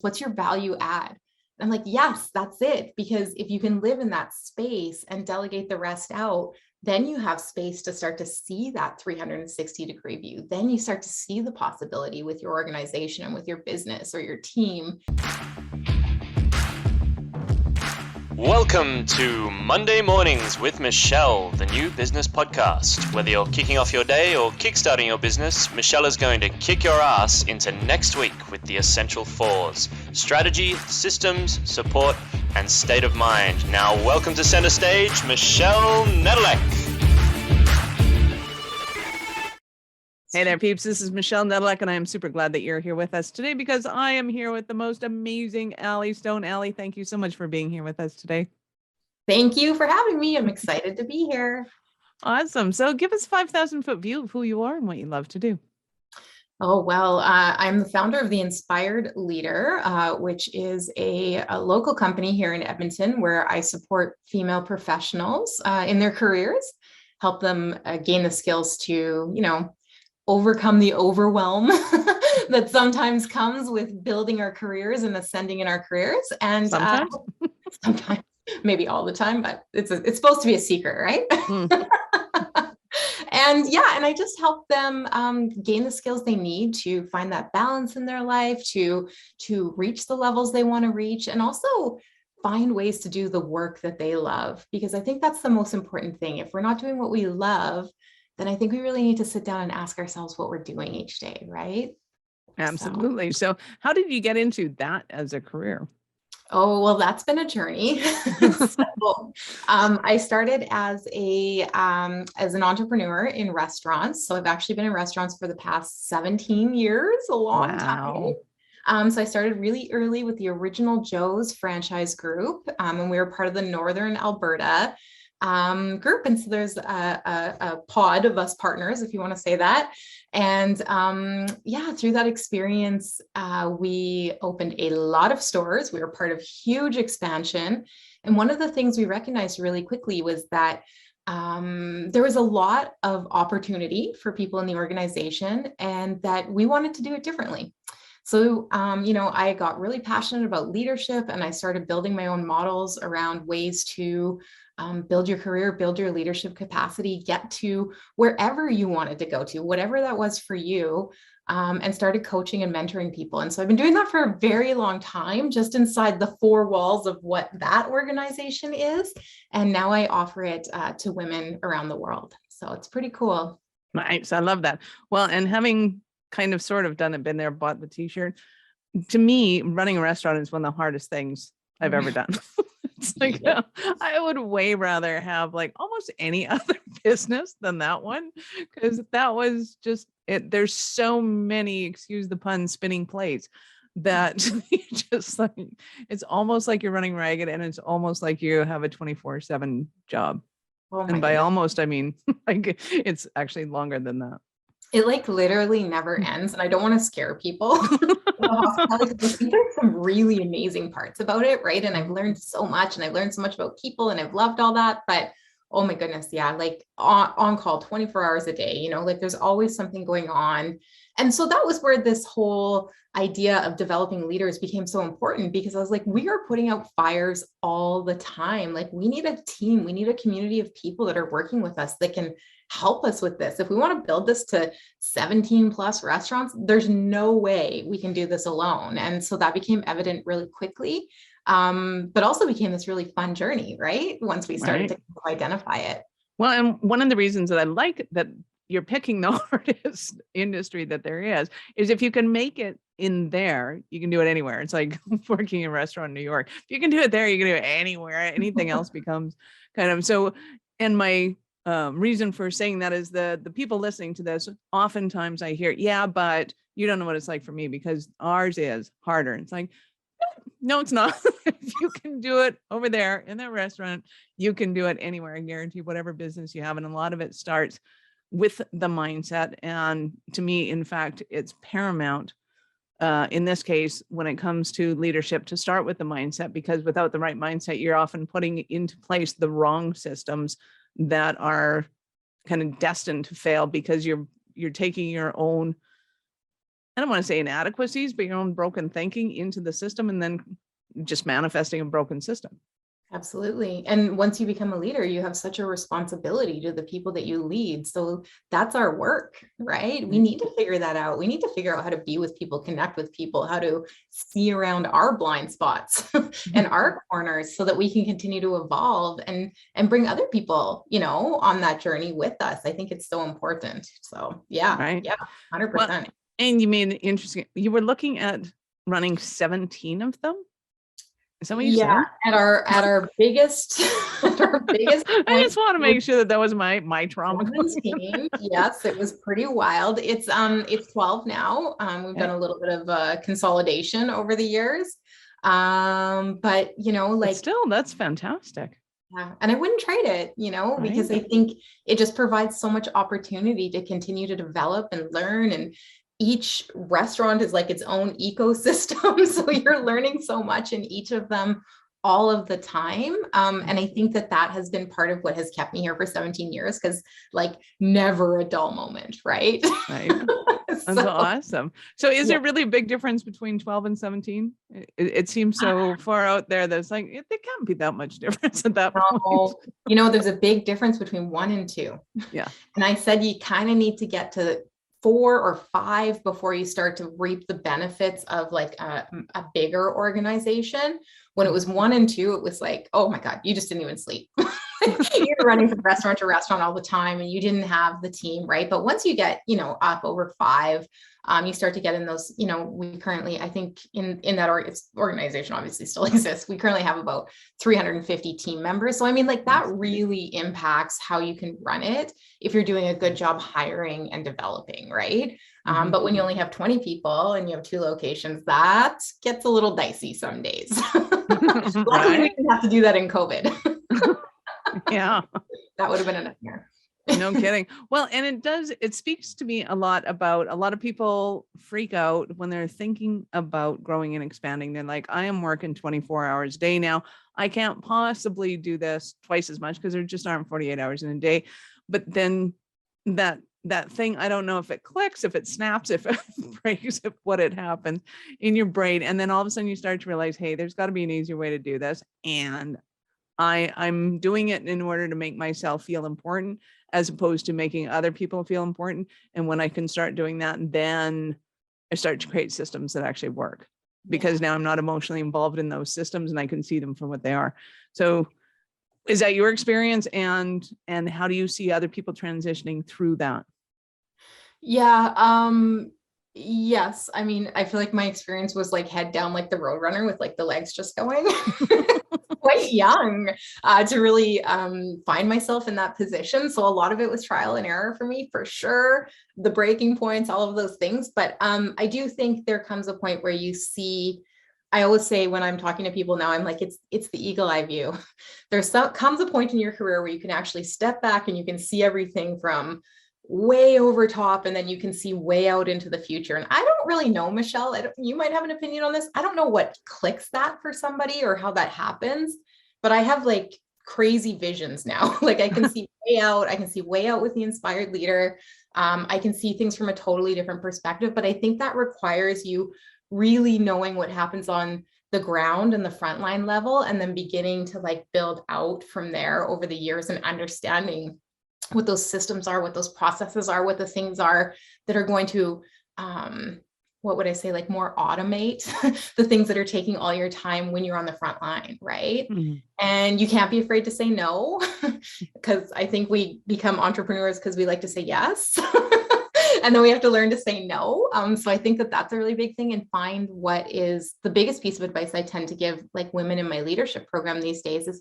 What's your value add? I'm like, yes, that's it. Because if you can live in that space and delegate the rest out, then you have space to start to see that 360-degree view. Then you start to see the possibility with your organization and with your business or your team. Welcome to Monday Mornings with Michelle, the new business podcast. Whether you're kicking off your day or kickstarting your business, Michelle is going to kick your ass into next week with the essential fours: strategy, systems, support, and state of mind. Now, welcome to center stage, Michelle Nedelec. Hey there, peeps. This is Michelle Nedelec, and I am super glad that you're here with us today because I am here with the most amazing Allie Stone. Allie, thank you so much for being here with us today. Thank you for having me. I'm excited to be here. Awesome. So give us a 5,000-foot view of who you are and what you love to do. Oh, well, I'm the founder of The Inspired Leader, which is a local company here in Edmonton where I support female professionals in their careers, help them gain the skills to, overcome the overwhelm that sometimes comes with building our careers and ascending in our careers. And sometimes, maybe all the time, but it's supposed to be a secret, right? And I just help them gain the skills they need to find that balance in their life, to reach the levels they want to reach, and also find ways to do the work that they love. Because I think that's the most important thing. If we're not doing what we love, then I think we really need to sit down and ask ourselves what we're doing each day, right? Absolutely. So how did you get into that as a career? Oh, well, that's been a journey. I started as an entrepreneur in restaurants. So I've actually been in restaurants for the past 17 years, a long time. So I started really early with the original Joe's franchise group, and we were part of the Northern Alberta group. And so there's a pod of us partners, if you want to say that. And through that experience, we opened a lot of stores. We were part of huge expansion. And one of the things we recognized really quickly was that there was a lot of opportunity for people in the organization and that we wanted to do it differently. So, I got really passionate about leadership and I started building my own models around ways to build your career, build your leadership capacity, get to wherever you wanted to go to, whatever that was for you, and started coaching and mentoring people. And so I've been doing that for a very long time, just inside the four walls of what that organization is. And now I offer it to women around the world. So it's pretty cool. Nice. I love that. Well, and having kind of sort of done it, been there, bought the t-shirt, to me, running a restaurant is one of the hardest things I've ever done. It's like, I would way rather have like almost any other business than that one, because that was just it. There's so many, excuse the pun, spinning plates that just like, it's almost like you're running ragged and it's almost like you have a 24/7 job. And by almost, I mean, like it's actually longer than that. It like literally never ends. And I don't want to scare people. There's some really amazing parts about it, right? And I've learned so much and I've learned so much about people and I've loved all that. But oh my goodness, like on call 24 hours a day, like there's always something going on. And so that was where this whole idea of developing leaders became so important, because I was like, we are putting out fires all the time. Like we need a team, we need a community of people that are working with us that can help us with this. If we want to build this to 17 plus restaurants, there's no way we can do this alone. And so that became evident really quickly, but also became this really fun journey, right? Once we started to identify it. Well, and one of the reasons that I like that you're picking the hardest industry that there is if you can make it in there, you can do it anywhere. It's like working in a restaurant in New York. If you can do it there, you can do it anywhere. Anything else becomes kind of so. And my reason for saying that is the people listening to this, oftentimes I hear, yeah, but you don't know what it's like for me because ours is harder. It's like, no, it's not. If you can do it over there in that restaurant, you can do it anywhere. I guarantee whatever business you have. And a lot of it starts with the mindset. And to me, in fact, it's paramount in this case, when it comes to leadership, to start with the mindset, because without the right mindset, you're often putting into place the wrong systems that are kind of destined to fail because you're taking your own I don't want to say inadequacies, but your own broken thinking into the system and then just manifesting a broken system. Absolutely. And once you become a leader, you have such a responsibility to the people that you lead. So that's our work, right? We need to figure that out. We need to figure out how to be with people, connect with people, how to see around our blind spots and our corners so that we can continue to evolve and bring other people, on that journey with us. I think it's so important. So yeah, Right. yeah, 100%. Well, and you made it interesting. You were looking at running 17 of them. Is that what you said? At our biggest, I just want to make sure that was my trauma. 17. Yes, it was pretty wild. It's 12 now. We've done a little bit of consolidation over the years. But still, that's fantastic. Yeah. And I wouldn't trade it, because I think it just provides so much opportunity to continue to develop and learn, and each restaurant is like its own ecosystem. So you're learning so much in each of them all of the time. And I think that has been part of what has kept me here for 17 years, because never a dull moment, right? Right. That's awesome. So is there really a big difference between 12 and 17? It seems so far out there that it's like, there can't be that much difference at that point. There's a big difference between 1 and 2. Yeah. And I said, you kind of need to get to 4 or 5 before you start to reap the benefits of a bigger organization. When it was 1 and 2, it was like, oh my God, you just didn't even sleep. You're running from restaurant to restaurant all the time and you didn't have the team, right? But once you get, up over 5, you start to get in those, we currently, I think in that organization obviously still exists. We currently have about 350 team members. So I mean, that really impacts how you can run it if you're doing a good job hiring and developing, right? But when you only have 20 people and you have 2 locations, that gets a little dicey some days. Luckily, we didn't have to do that in COVID. Yeah. That would have been a nightmare. No kidding. Well, and it speaks to me a lot of people freak out when they're thinking about growing and expanding. They're like, I am working 24 hours a day now. I can't possibly do this twice as much because there just aren't 48 hours in a day. But then that thing, I don't know if it clicks, if it snaps, if it breaks, if what it happens in your brain. And then all of a sudden you start to realize, hey, there's got to be an easier way to do this. And I'm doing it in order to make myself feel important, as opposed to making other people feel important. And when I can start doing that, then I start to create systems that actually work, because now I'm not emotionally involved in those systems and I can see them for what they are. So is that your experience, and how do you see other people transitioning through that? Yeah. Yes. I mean, I feel like my experience was head down, the Roadrunner with the legs just going. Quite young to really find myself in that position. So a lot of it was trial and error for me, for sure. The breaking points, all of those things. But I do think there comes a point where you see, I always say when I'm talking to people now, I'm like, it's the eagle eye view. Comes a point in your career where you can actually step back and you can see everything from way over top, and then you can see way out into the future. And I don't really know, Michelle, you might have an opinion on this. I don't know what clicks that for somebody or how that happens, but I have crazy visions now. I can see way out. I can see way out with the inspired leader. I can see things from a totally different perspective, but I think that requires you really knowing what happens on the ground and the frontline level, and then beginning to build out from there over the years and understanding what those systems are, what those processes are, what the things are that are going to, what would I say, more automate the things that are taking all your time when you're on the front line, right? Mm-hmm. And you can't be afraid to say no, because I think we become entrepreneurs because we like to say yes. And then we have to learn to say no. So I think that that's a really big thing, and find what is the biggest piece of advice I tend to give women in my leadership program these days is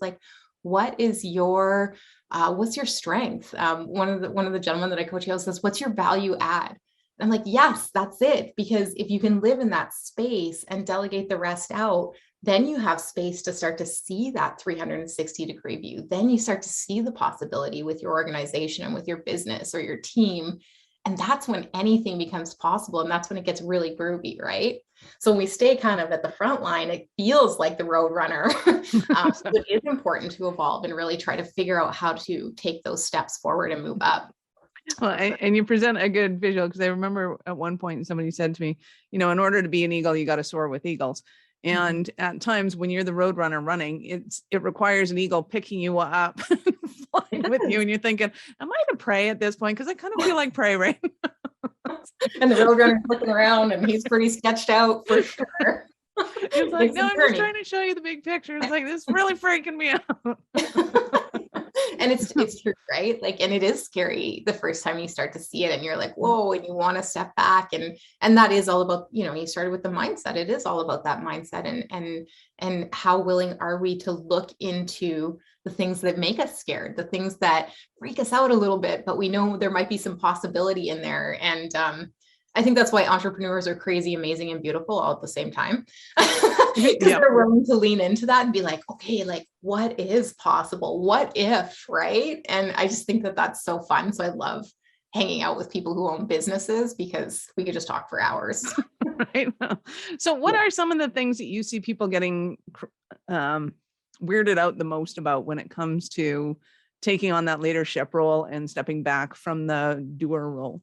what is your what's your strength? One of the gentlemen that I coach says, what's your value add? And I'm like, yes, that's it. Because if you can live in that space and delegate the rest out, then you have space to start to see that 360-degree view. Then you start to see the possibility with your organization and with your business or your team. And that's when anything becomes possible. And that's when it gets really groovy, right? So when we stay kind of at the front line, it feels like the Roadrunner. So it is important to evolve and really try to figure out how to take those steps forward and move up. Well, and you present a good visual, because I remember at one point somebody said to me, in order to be an eagle, you got to soar with eagles. And at times when you're the road runner running, it requires an eagle picking you up, flying with you, and you're thinking, am I to prey at this point? Because I kind of feel like prey right now. And the roadrunner's looking around and he's pretty sketched out for sure. It's like, no, I'm just trying to show you the big picture. It's like, this is really freaking me out. And it's true, right? Like, and it is scary the first time you start to see it and you're like, whoa, and you want to step back. And that is all about, you started with the mindset. It is all about that mindset and how willing are we to look into the things that make us scared, the things that freak us out a little bit, but we know there might be some possibility in there. And I think that's why entrepreneurs are crazy, amazing, and beautiful all at the same time. Because they're willing to lean into that and be like, okay, like what is possible? What if, right? And I just think that that's so fun. So I love hanging out with people who own businesses because we could just talk for hours. Right. So what are some of the things that you see people getting weirded out the most about when it comes to taking on that leadership role and stepping back from the doer role?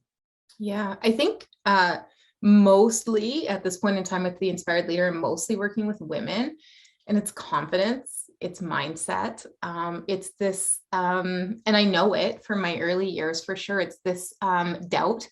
Yeah, I think mostly at this point in time with the Inspired Leader, I'm mostly working with women, and it's confidence, it's mindset, it's this, and I know it from my early years for sure. It's this doubt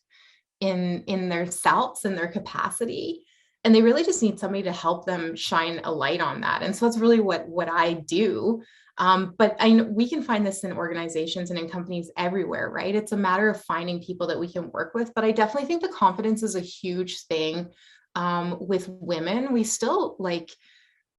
in their selves and their capacity, and they really just need somebody to help them shine a light on that. And so that's really what I do. But I know we can find this in organizations and in companies everywhere, right? It's a matter of finding people that we can work with. But I definitely think the confidence is a huge thing with women. We still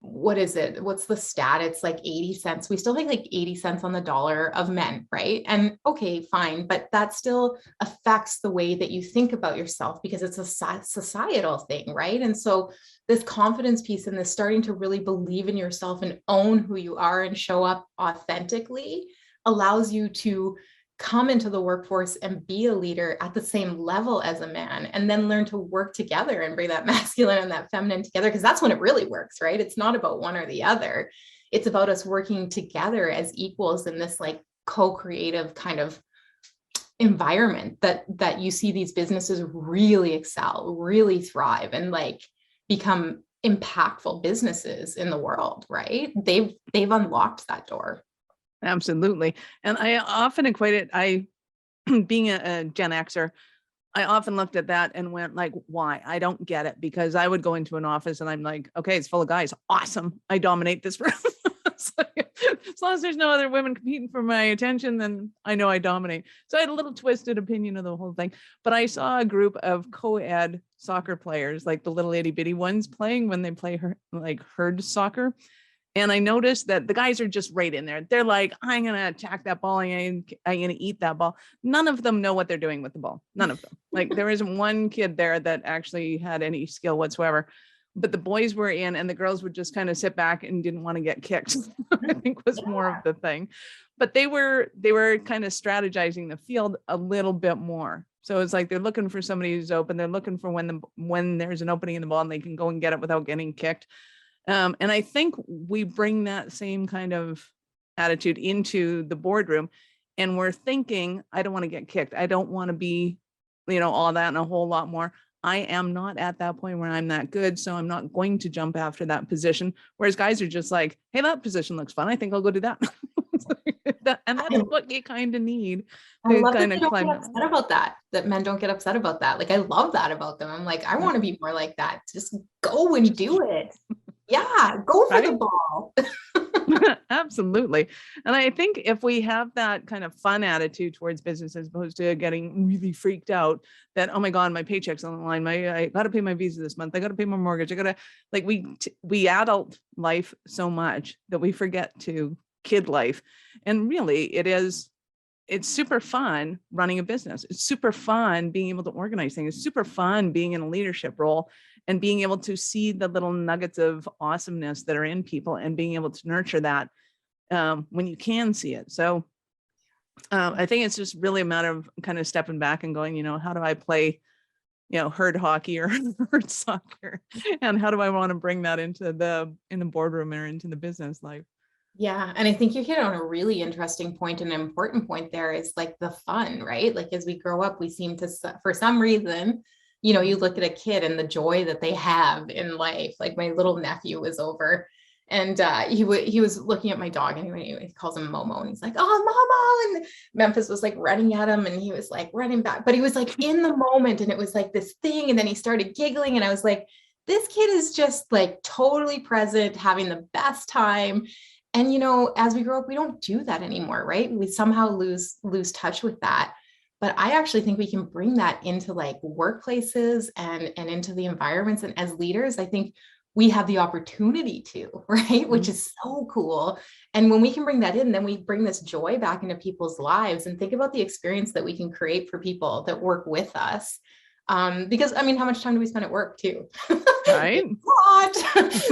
what is it? What's the stat? It's like 80 cents. We still make like 80 cents on the dollar of men, right? And okay, fine. But that still affects the way that you think about yourself because it's a societal thing, right? And so this confidence piece and this starting to really believe in yourself and own who you are and show up authentically allows you to come into the workforce and be a leader at the same level as a man, and then learn to work together and bring that masculine and that feminine together, because that's when it really works, right? It's not about one or the other. It's about us working together as equals in this like co-creative kind of environment that you see these businesses really excel, really thrive, and like become impactful businesses in the world, right? They've unlocked that door. Absolutely. And I often equate it, being a Gen Xer, I often looked at that and went like, why? I don't get it, because I would go into an office and I'm like, okay, it's full of guys. Awesome. I dominate this room. As long as there's no other women competing for my attention, then I know I dominate. So I had a little twisted opinion of the whole thing, but I saw a group of co-ed soccer players, like the little itty bitty ones playing when they play herd soccer. And I noticed that the guys are just right in there. They're like, I'm going to attack that ball. I'm going to eat that ball. None of them know what they're doing with the ball. None of them. Like there isn't one kid there that actually had any skill whatsoever. But the boys were in and the girls would just kind of sit back and didn't want to get kicked, I think was more of the thing. But they were kind of strategizing the field a little bit more. So it's like they're looking for somebody who's open. They're looking for when there's an opening in the ball and they can go and get it without getting kicked. And I think we bring that same kind of attitude into the boardroom, and we're thinking, I don't want to get kicked. I don't want to be, all that and a whole lot more. I am not at that point where I'm that good, so I'm not going to jump after that position. Whereas guys are just like, hey, that position looks fun. I think I'll go do that. And that's what you kind of need to kind of climb up. Upset about that men don't get upset about that. Like, I love that about them. I'm like, I want to be more like that. Just go and do it. Yeah, go for the ball. Absolutely. And I think if we have that kind of fun attitude towards business, as opposed to getting really freaked out that, oh my God, my paycheck's on the line. I got to pay my visa this month. I got to pay my mortgage. I got to we adult life so much that we forget to kid life. And really it's super fun running a business. It's super fun being able to organize things. It's super fun being in a leadership role and being able to see the little nuggets of awesomeness that are in people and being able to nurture that when you can see it. So I think it's just really a matter of kind of stepping back and going, how do I play, herd hockey or herd soccer? And how do I want to bring that into in the boardroom or into the business life? Yeah. And I think you hit on a really interesting point. And an important point there is like the fun, right? Like as we grow up, we seem to, for some reason, you look at a kid and the joy that they have in life. Like my little nephew was over and he was looking at my dog and he calls him Momo and he's like, oh, Momo. And Memphis was like running at him and he was like running back, but he was like in the moment and it was like this thing. And then he started giggling and I was like, this kid is just like totally present, having the best time. And as we grow up, we don't do that anymore, right? We somehow lose touch with that. But I actually think we can bring that into like workplaces and into the environments. And as leaders, I think we have the opportunity to, right? Which is so cool. And when we can bring that in, then we bring this joy back into people's lives and think about the experience that we can create for people that work with us. Because I mean, how much time do we spend at work too? Right.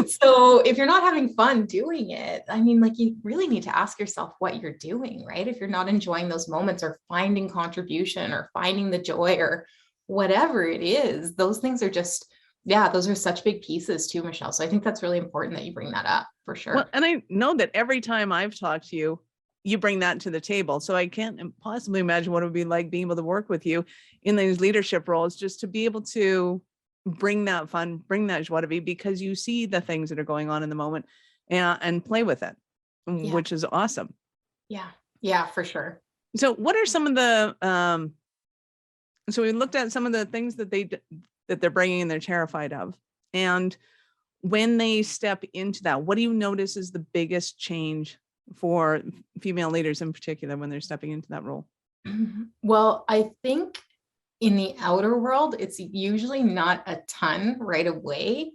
So if you're not having fun doing it, I mean, like you really need to ask yourself what you're doing, right? If you're not enjoying those moments or finding contribution or finding the joy or whatever it is, those things are just, yeah, those are such big pieces too, Michelle. So I think that's really important that you bring that up for sure. Well, and I know that every time I've talked to you, you bring that to the table. So I can't possibly imagine what it would be like being able to work with you in these leadership roles, just to be able to bring that fun, bring that joie de vivre, because you see the things that are going on in the moment and play with it, which is awesome. Yeah. Yeah, for sure. So what are some of the, so we looked at some of the things that they're bringing and they're terrified of. And when they step into that, what do you notice is the biggest change for female leaders in particular when they're stepping into that role? Well, I think in the outer world, it's usually not a ton right away,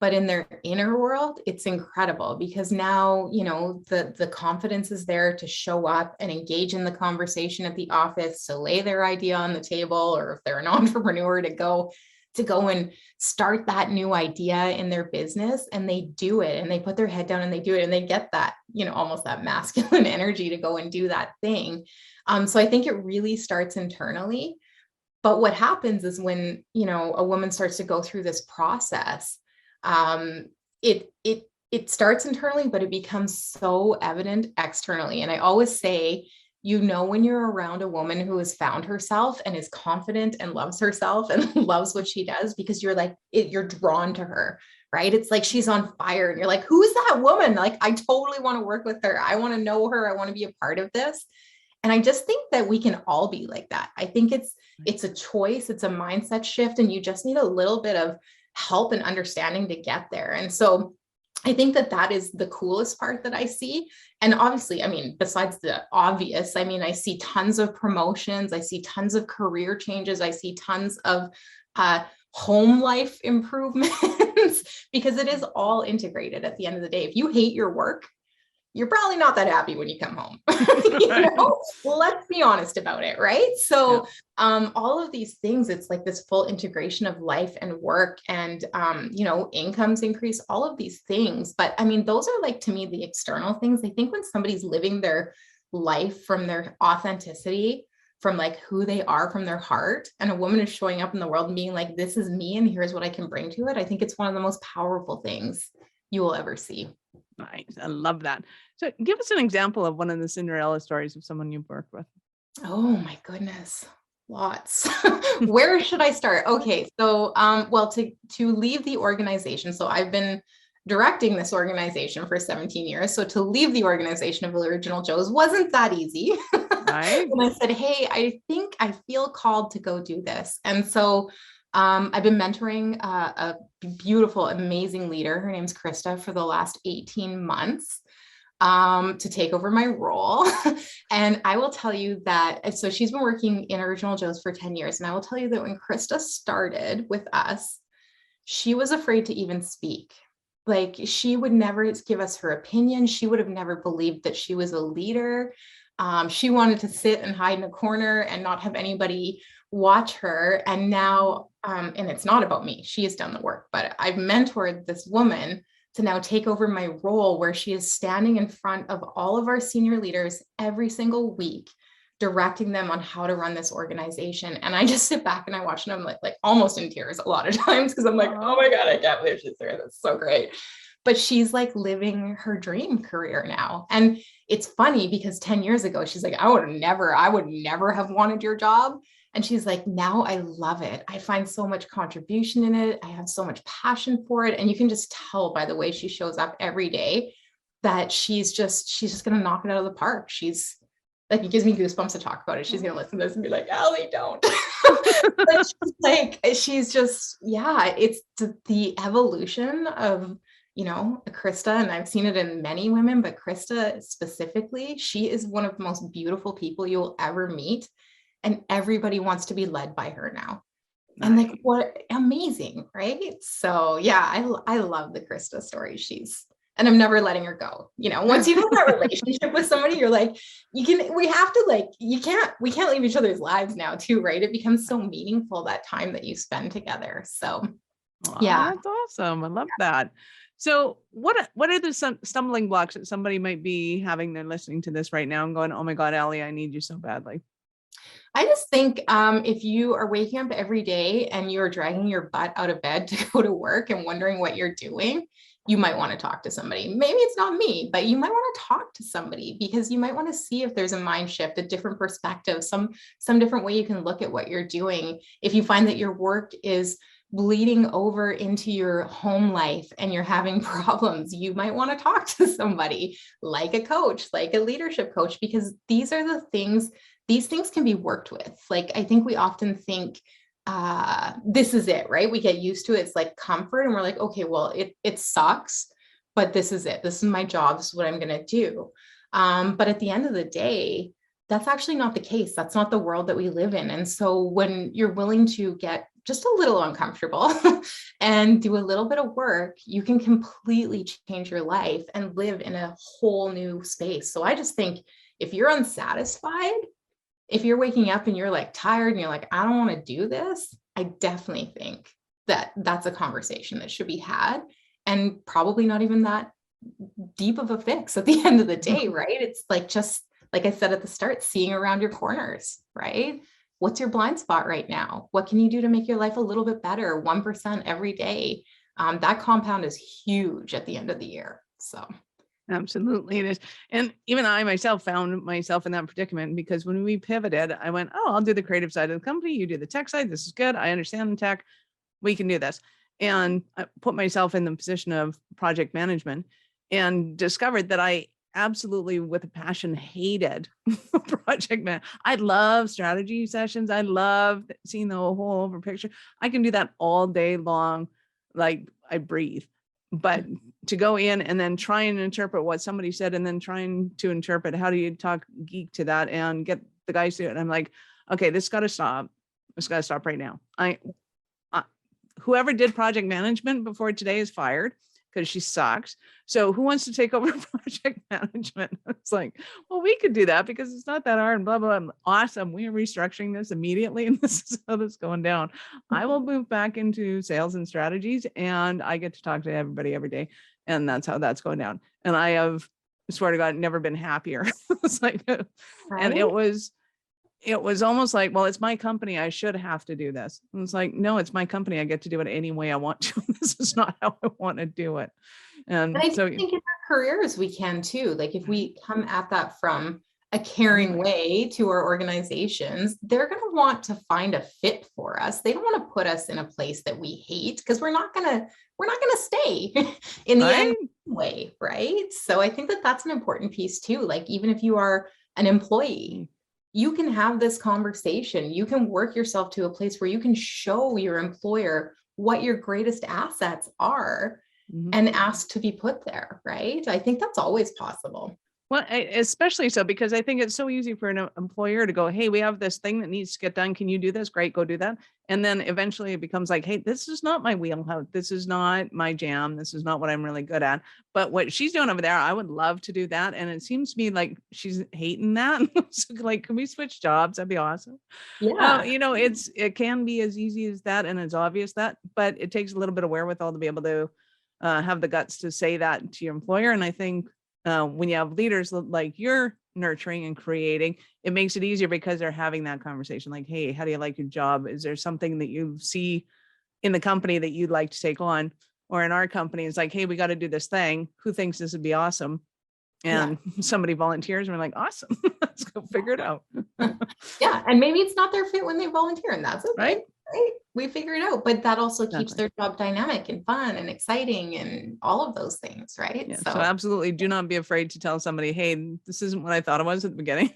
but in their inner world, it's incredible because now, the confidence is there to show up and engage in the conversation at the office, to lay their idea on the table, or if they're an entrepreneur, to go and start that new idea in their business. And they do it and they put their head down and they do it and they get that, almost that masculine energy to go and do that thing. So I think it really starts internally. But what happens is when, a woman starts to go through this process, it starts internally, but it becomes so evident externally. And I always say, when you're around a woman who has found herself and is confident and loves herself and loves what she does, because you're drawn to her, right? It's like she's on fire and you're like, who is that woman? Like, I totally want to work with her. I want to know her. I want to be a part of this. And I just think that we can all be like that. I think it's a choice. It's a mindset shift. And you just need a little bit of help and understanding to get there. And so I think that is the coolest part that I see. And obviously, I mean, besides the obvious, I mean, I see tons of promotions. I see tons of career changes. I see tons of home life improvements because it is all integrated at the end of the day. If you hate your work, you're probably not that happy when you come home. Let's be honest about it, right? So all of these things, it's like this full integration of life and work and, incomes increase, all of these things. But I mean, those are like, to me, the external things. I think when somebody's living their life from their authenticity, from like who they are, from their heart, and a woman is showing up in the world and being like, this is me and here's what I can bring to it. I think it's one of the most powerful things you will ever see. Nice. I love that. So give us an example of one of the Cinderella stories of someone you've worked with. Oh my goodness. Lots. Where should I start? Okay. So, to leave the organization. So I've been directing this organization for 17 years. So to leave the organization of Original Joe's wasn't that easy. Right. And I said, hey, I think I feel called to go do this. And so I've been mentoring a beautiful, amazing leader. Her name's Krista for the last 18 months to take over my role. And I will tell you that, so she's been working in Original Joe's for 10 years. And I will tell you that when Krista started with us, she was afraid to even speak. Like, she would never give us her opinion. She would have never believed that she was a leader. She wanted to sit and hide in a corner and not have anybody watch her. And now, and it's not about me, she has done the work, but I've mentored this woman to now take over my role where she is standing in front of all of our senior leaders every single week, directing them on how to run this organization. And I just sit back and I watch them like almost in tears a lot of times because I'm like, oh my God, I can't believe she's there. That's so great. but she's like living her dream career now. And it's funny because 10 years ago, she's like, I would never have wanted your job. And she's like, now I love it. I find so much contribution in it. I have so much passion for it. And you can just tell by the way she shows up every day that she's just going to knock it out of the park. She's like, it gives me goosebumps to talk about it. She's going to listen to this and be like, Allie, don't. But she's just, yeah, it's the evolution of, you know, Krista, and I've seen it in many women, but Krista specifically, she is one of the most beautiful people you will ever meet. And everybody wants to be led by her now. And like, what amazing, right? So yeah, I love the Krista story. And I'm never letting her go. You know, once you have that relationship with somebody, you're like, we can't leave each other's lives now too, right? It becomes so meaningful, that time that you spend together. So yeah. That's awesome. I love that. So what are the stumbling blocks that somebody might be having? They're listening to this right now and going, oh my God, Allie, I need you so badly. I just think if you are waking up every day and you're dragging your butt out of bed to go to work and wondering what you're doing, you might want to talk to somebody. Maybe it's not me, but you might want to talk to somebody, because you might want to see if there's a mind shift, a different perspective, some different way you can look at what you're doing. If you find that your work is bleeding over into your home life and you're having problems, you might want to talk to somebody like a coach, like a leadership coach, because these things can be worked with. Like, I think we often think this is it, right? We get used to it. It's like comfort. And we're like, okay, well, it sucks, but this is it. This is my job. This is what I'm going to do. But at the end of the day, that's actually not the case. That's not the world that we live in. And so when you're willing to get just a little uncomfortable and do a little bit of work, you can completely change your life and live in a whole new space. So I just think if you're unsatisfied, if you're waking up and you're like tired and you're like, I don't want to do this, I definitely think that that's a conversation that should be had, and probably not even that deep of a fix at the end of the day, right? It's like, just like I said at the start, seeing around your corners, right? What's your blind spot right now? What can you do to make your life a little bit better? 1% every day. That compound is huge at the end of the year. So. Absolutely it is. And even I myself found myself in that predicament, because when we pivoted, I went, oh, I'll do the creative side of the company. You do the tech side. This is good. I understand the tech. We can do this. And I put myself in the position of project management and discovered that I absolutely, with a passion, hated project man. I love strategy sessions. I love seeing the whole over picture. I can do that all day long. Like, I breathe. But to go in and then try and interpret what somebody said, and then trying to interpret how do you talk geek to that and get the guys to it. And I'm like, okay, this got to stop. It's got to stop right now. Whoever did project management before today is fired, because she sucks. So who wants to take over project management? It's like, well, we could do that because it's not that hard and blah, blah. I'm awesome. We are restructuring this immediately. And this is how this is going down. I will move back into sales and strategies, and I get to talk to everybody every day. And that's how that's going down. And I have, swear to God, never been happier. It's like, and it was almost like, well, it's my company. I should have to do this. And it's like, no, it's my company. I get to do it any way I want to. This is not how I want to do it. And I so think in our careers, we can too. Like, if we come at that from a caring way to our organizations, they're going to want to find a fit for us. They don't want to put us in a place that we hate, because we're not going to stay in the end way. Right. So I think that that's an important piece too. Like, even if you are an employee, you can have this conversation. You can work yourself to a place where you can show your employer what your greatest assets are and ask to be put there, right? I think that's always possible. Well, especially so, because I think it's so easy for an employer to go, hey, we have this thing that needs to get done. Can you do this? Great, go do that. And then eventually it becomes like, hey, this is not my wheelhouse. This is not my jam. This is not what I'm really good at. But what she's doing over there, I would love to do that. And it seems to me like she's hating that. So like, can we switch jobs? That'd be awesome. Yeah. It can be as easy as that. And it's obvious that, but it takes a little bit of wherewithal to be able to have the guts to say that to your employer. And I think when you have leaders like you're nurturing and creating, it makes it easier because they're having that conversation. Like, hey, how do you like your job? Is there something that you see in the company that you'd like to take on? Or in our company, it's like, hey, we got to do this thing. Who thinks this would be awesome? And somebody volunteers and we're like, awesome, let's go figure it out. Yeah. And maybe it's not their fit when they volunteer, and that's okay. Right. We figure it out, but that also keeps Exactly. their job dynamic and fun and exciting and all of those things, right? Yeah. So absolutely do not be afraid to tell somebody, hey, this isn't what I thought it was at the beginning.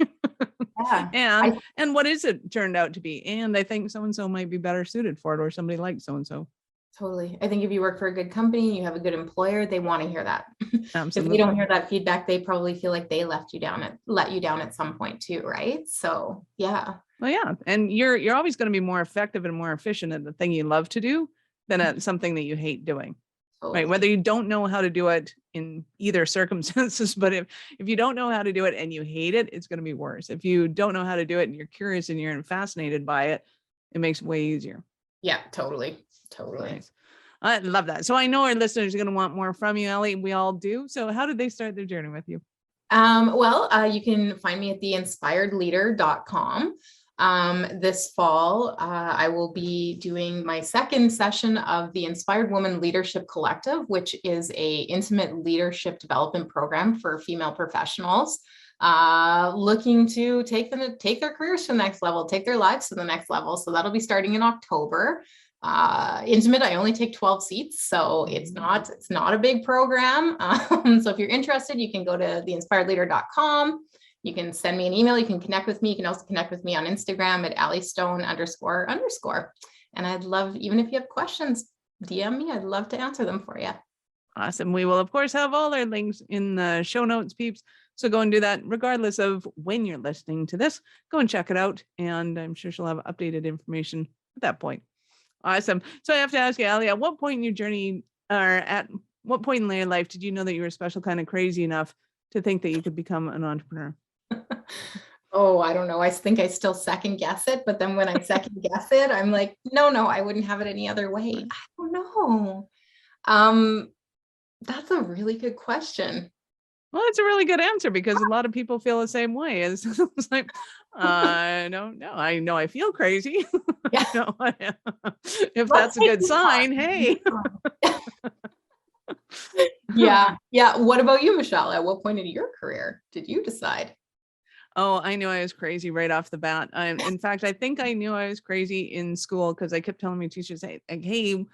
yeah. And what is it turned out to be? And I think so-and-so might be better suited for it, or somebody like so-and-so. Totally. I think if you work for a good company, you have a good employer, they want to hear that. Absolutely. If you don't hear that feedback, they probably feel like they let you down at some point too, right? So yeah. Well, yeah. And you're always going to be more effective and more efficient at the thing you love to do than at something that you hate doing. Totally. Right. Whether you don't know how to do it in either circumstances, but if you don't know how to do it and you hate it, it's going to be worse. If you don't know how to do it and you're curious and you're fascinated by it, it makes it way easier. Yeah, totally. Nice. I love that. So I know our listeners are going to want more from you, Ellie. We all do. So how did they start their journey with you? You can find me at theinspiredleader.com. This fall, I will be doing my second session of the Inspired Woman Leadership Collective, which is a intimate leadership development program for female professionals, looking to take their careers to the next level, take their lives to the next level. So that'll be starting in October. Intimate, I only take 12 seats, so it's not a big program. So if you're interested, you can go to theinspiredleader.com. You can send me an email. You can connect with me. You can also connect with me on Instagram at @AllieStone__. And I'd love, even if you have questions, DM me. I'd love to answer them for you. Awesome. We will, of course, have all our links in the show notes, peeps. So go and do that regardless of when you're listening to this. Go and check it out. And I'm sure she'll have updated information at that point. Awesome. So I have to ask you, Ellie, at what point in your journey, or at what point in your life did you know that you were special, kind of crazy enough to think that you could become an entrepreneur? Oh, I don't know. I think I still second guess it, but then when I second guess it, I'm like, no, I wouldn't have it any other way. I don't know. That's a really good question. Well, it's a really good answer, because a lot of people feel the same way. It's like, no, I know I feel crazy. Yeah. If that's a good sign, hey. Yeah. What about you, Michelle? At what point in your career did you decide? Oh, I knew I was crazy right off the bat. In fact, I think I knew I was crazy in school, because I kept telling my teachers, hey,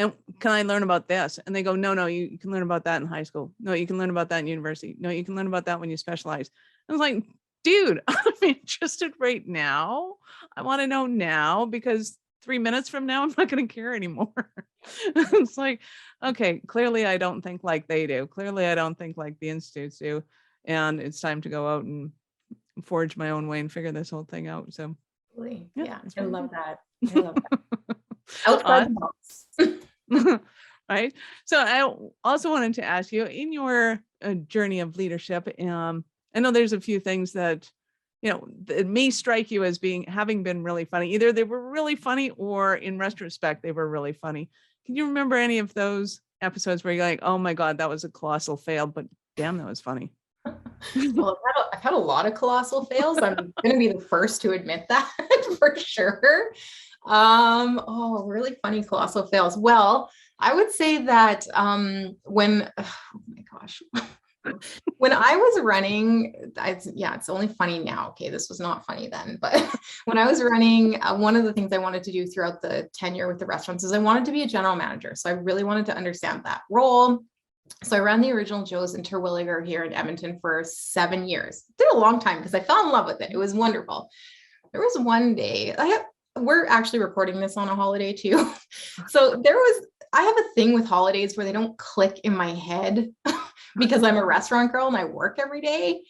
and can I learn about this? And they go, no, you can learn about that in high school. No, you can learn about that in university. No, you can learn about that when you specialize. I was like, dude, I'm interested right now. I want to know now, because 3 minutes from now, I'm not going to care anymore. It's like, okay, clearly I don't think like they do. Clearly I don't think like the institutes do. And it's time to go out and forge my own way and figure this whole thing out. So yeah, I love that. Outside the box. Right. So I also wanted to ask you, in your journey of leadership, I know there's a few things that, it may strike you as having been really funny. Either they were really funny, or in retrospect, they were really funny. Can you remember any of those episodes where you're like, oh my God, that was a colossal fail, but damn, that was funny? Well, I've had a lot of colossal fails. I'm going to be the first to admit that for sure. Really funny colossal fails. Well, I would say that when I was running, it's only funny now. Okay, this was not funny then, but when I was running, one of the things I wanted to do throughout the tenure with the restaurants is I wanted to be a general manager. So I really wanted to understand that role. So I ran the original Joe's in Terwilliger here in Edmonton for 7 years. It did a long time because I fell in love with it. It was wonderful. There was one day, we're actually recording this on a holiday too. So I have a thing with holidays where they don't click in my head because I'm a restaurant girl and I work every day.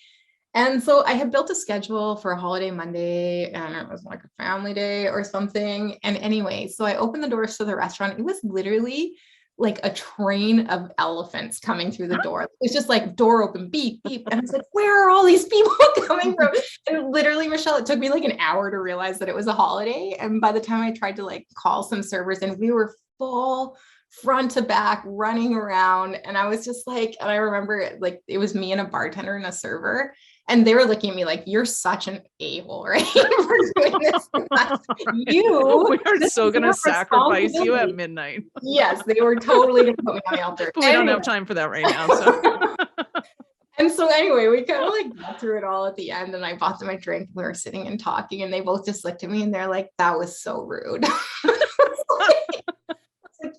And so I had built a schedule for a holiday Monday, and it was like a family day or something. And anyway, so I opened the doors to the restaurant. It was literally like a train of elephants coming through the door. It's just like door open, beep, beep. And I was like, where are all these people coming from? And literally, Michelle, it took me like an hour to realize that it was a holiday. And by the time I tried to like call some servers, and we were full front to back running around. And I was just like, and I remember it was me and a bartender and a server. And they were looking at me like, you're such an a-hole, right? For doing this. We are so going to sacrifice you at midnight. Yes, they were totally going to put me on the altar. But we don't have time for that right now. So. And so anyway, we kind of like got through it all at the end, and I bought them a drink. We were sitting and talking, and they both just looked at me and they're like, that was so rude. Like,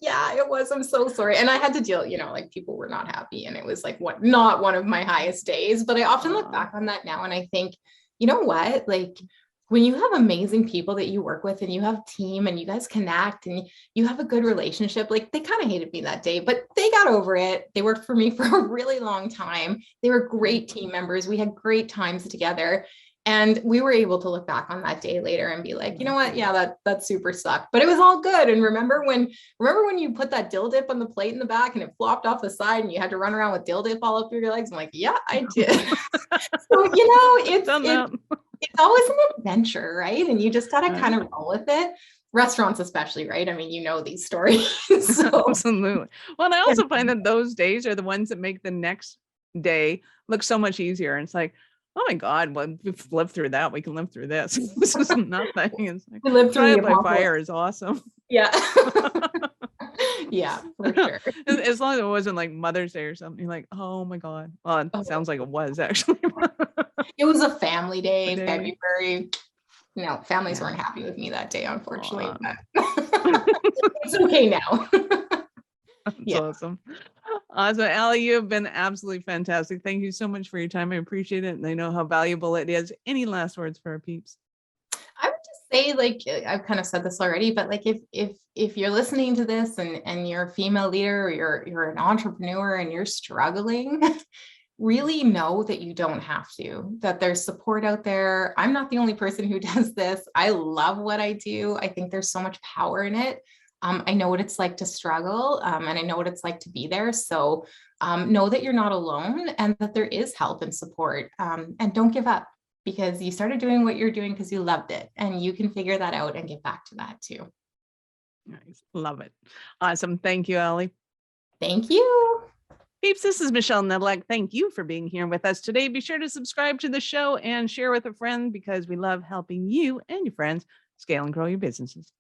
yeah, it was. I'm so sorry. And I had to deal, like people were not happy, and it was like not one of my highest days. But I often look back on that now and I think, you know what? Like when you have amazing people that you work with and you have team and you guys connect and you have a good relationship, like they kind of hated me that day, but they got over it. They worked for me for a really long time. They were great team members. We had great times together. And we were able to look back on that day later and be like, you know what? Yeah, that super sucked, but it was all good. And remember when you put that dill dip on the plate in the back and it flopped off the side and you had to run around with dill dip all up your legs? I'm like, yeah, I did. So, it's always an adventure, right? And you just got to kind of roll with it. Restaurants, especially, right? I mean, these stories. So. Absolutely. Well, and I also find that those days are the ones that make the next day look so much easier. And it's like, oh my God, well, we've lived through that. We can live through this. This is nothing. It's like, we lived through trial by fire is awesome. Yeah. Yeah, for sure. As long as it wasn't like Mother's Day or something, you're like, oh my God. Well, it sounds like it was actually. It was a family day, February. Families weren't happy with me that day, unfortunately. But it's okay now. That's awesome. So Allie, you have been absolutely fantastic. Thank you so much for your time. I appreciate it. And I know how valuable it is. Any last words for our peeps? I would just say, like, I've kind of said this already, but like if you're listening to this and you're a female leader or you're an entrepreneur and you're struggling, really know that you don't have to, that there's support out there. I'm not the only person who does this. I love what I do. I think there's so much power in it. I know what it's like to struggle, and I know what it's like to be there. So know that you're not alone and that there is help and support, and don't give up, because you started doing what you're doing because you loved it, and you can figure that out and get back to that too. Nice. Love it. Awesome. Thank you, Allie. Thank you. Peeps, this is Michelle Nedlak. Thank you for being here with us today. Be sure to subscribe to the show and share with a friend, because we love helping you and your friends scale and grow your businesses.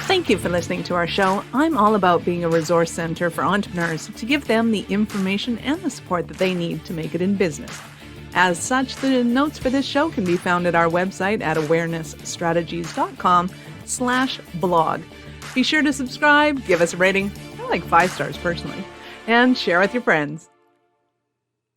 Thank you for listening to our show. I'm all about being a resource center for entrepreneurs to give them the information and the support that they need to make it in business. As such, the notes for this show can be found at our website at awarenessstrategies.com/blog. Be sure to subscribe, give us a rating. I like 5 stars personally, and share with your friends.